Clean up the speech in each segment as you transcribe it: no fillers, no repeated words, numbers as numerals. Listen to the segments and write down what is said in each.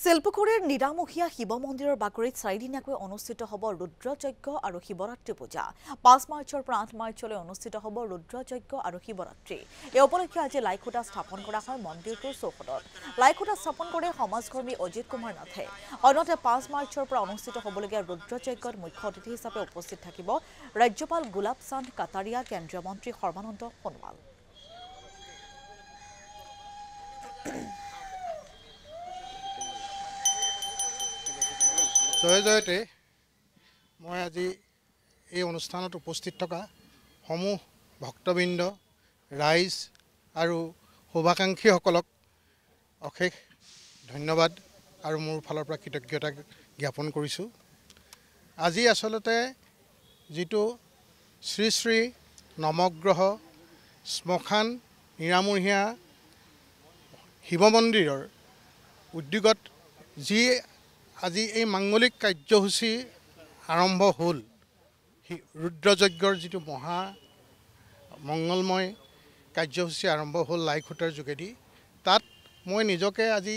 শিলপুখুৰীৰ নিৰামুখীয়া শিৱ মন্দিৰৰ বাকৰিত 4 দিনীয়াকৈ অনুষ্ঠিত হ'ব ৰুদ্ৰযজ্ঞ আৰু শিৱৰাত্ৰি পূজা। 5 মাৰ্চৰ পৰা 8 মাৰ্চলৈ অনুষ্ঠিত হ'ব ৰুদ্ৰযজ্ঞ আৰু শিৱৰাত্ৰি। এই উপলক্ষে আজি লাইখুটা স্থাপন কৰা হয় মন্দিৰটোৰ চৌহদত। লাইখুটা স্থাপন কৰে সমাজকৰ্মী অজিত কুমাৰ নাথে। অন্যথা 5 মাৰ্চৰ পৰা অনুষ্ঠিত হ'বলগীয়া ৰুদ্ৰযজ্ঞত মুখ্য অতিথি হিচাপে উপস্থিত থাকিব ৰাজ্যপাল গোলাপ চান্দ কাটাৰিয়া, কেন্দ্ৰীয় মন্ত্ৰী সৰ্বানন্দ সোণোৱাল। জয় জয়তে মই আজি এই অনুষ্ঠানত উপস্থিত থকা সমূহ ভক্তবৃন্দ, ৰাইজ আৰু শুভাকাংক্ষীসকলক অশেষ ধন্যবাদ আৰু মোৰ ফালৰ পৰা কৃতজ্ঞতা জ্ঞাপন কৰিছোঁ। আজি আচলতে যিটো শ্ৰী শ্ৰী নৱগ্ৰহ শ্মশান নিৰামুহীয়া শিৱ মন্দিৰৰ উদ্যোগত যি আজি এই মাংগলিক কাৰ্যসূচী আৰম্ভ হ'ল, ৰুদ্ৰযজ্ঞৰ যিটো মহা মংগলময় কাৰ্যসূচী আৰম্ভ হ'ল লাইখুটাৰ যোগেদি, তাত মই নিজকে আজি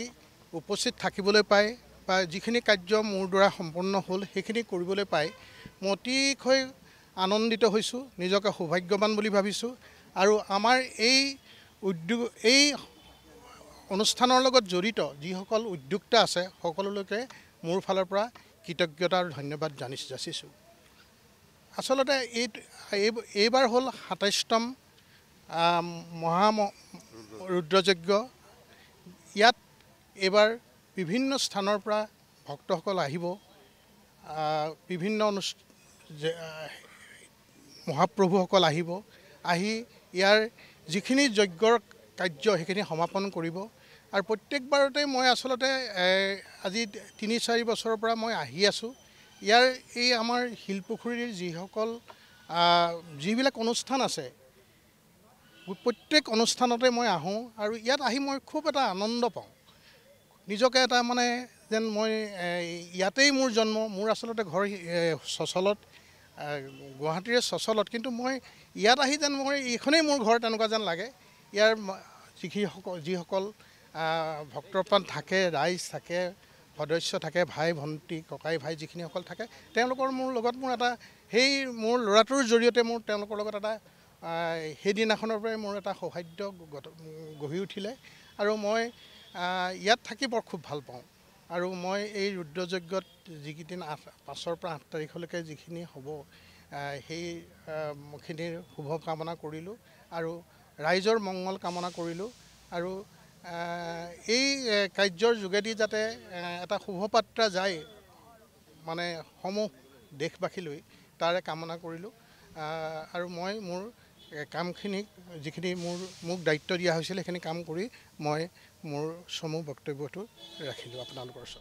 উপস্থিত থাকিবলৈ পাই বা যিখিনি কাৰ্য মোৰ দ্বাৰা সম্পন্ন হ'ল সেইখিনি কৰিবলৈ পাই মই অতিশয় আনন্দিত হৈছোঁ, নিজকে সৌভাগ্যৱান বুলি ভাবিছোঁ। আৰু আমাৰ এই অনুষ্ঠানৰ লগত জড়িত যিসকল উদ্যোক্তা আছে সকলোলৈকে মোৰ ফালৰ পৰা কৃতজ্ঞতা আৰু ধন্যবাদ যাচিছোঁ। আচলতে এইবাৰ হ'ল ২৭তম মহা ৰুদ্ৰযজ্ঞ। ইয়াত এইবাৰ বিভিন্ন স্থানৰ পৰা ভক্তসকল আহিব, বিভিন্ন মহাপ্ৰভুসকল আহিব, আহি ইয়াৰ যিখিনি যজ্ঞৰ কাৰ্য সেইখিনি সমাপন কৰিব। আৰু প্ৰত্যেকবাৰতে মই আচলতে আজি ৩-৪ বছৰৰ পৰা মই আহি আছোঁ। ইয়াৰ এই আমাৰ শিলপুখুৰীৰ যিবিলাক অনুষ্ঠান আছে, প্ৰত্যেক অনুষ্ঠানতে মই আহোঁ আৰু ইয়াত আহি মই খুব এটা আনন্দ পাওঁ। নিজকে এটা যেন মই ইয়াতেই মোৰ জন্ম। মোৰ আচলতে ঘৰ চচলত, গুৱাহাটীৰে চচলত, কিন্তু মই ইয়াত আহি যেন এইখনেই মোৰ ঘৰ তেনেকুৱা যেন লাগে। ইয়াৰ যিসকল ভক্তপ্ৰাণ থাকে, ৰাইজ থাকে, সদস্য থাকে, ভাই ভণ্টি, ককাই ভাই যিখিনিসকল থাকে, তেওঁলোকৰ লগত মোৰ এটা মোৰ ল'ৰাটোৰ জৰিয়তে মোৰ তেওঁলোকৰ লগত এটা সেইদিনাখনৰ পৰাই মোৰ এটা সৌহাৰ্দ্য গঢ়ি উঠিলে। আৰু মই ইয়াত থাকি বৰ খুব ভাল পাওঁ। আৰু মই এই ৰুদ্ৰযজ্ঞত যিকেইদিন 5ৰ পৰা 8 তাৰিখলৈকে যিখিনি হ'ব, সেইখিনিৰ শুভ কামনা কৰিলোঁ আৰু ৰাইজৰ মংগল কামনা কৰিলোঁ। আৰু এই কাৰ্যৰ যোগেদি যাতে এটা শুভযাত্ৰা যায় সমূহ দেশবাসীলৈ, তাৰে কামনা কৰিলোঁ। আৰু মই মোৰ কামখিনি যিখিনি মোক দায়িত্ব দিয়া হৈছিল সেইখিনি কাম কৰি মই মোৰ চমু বক্তব্যটো ৰাখিলোঁ আপোনালোকৰ ওচৰত।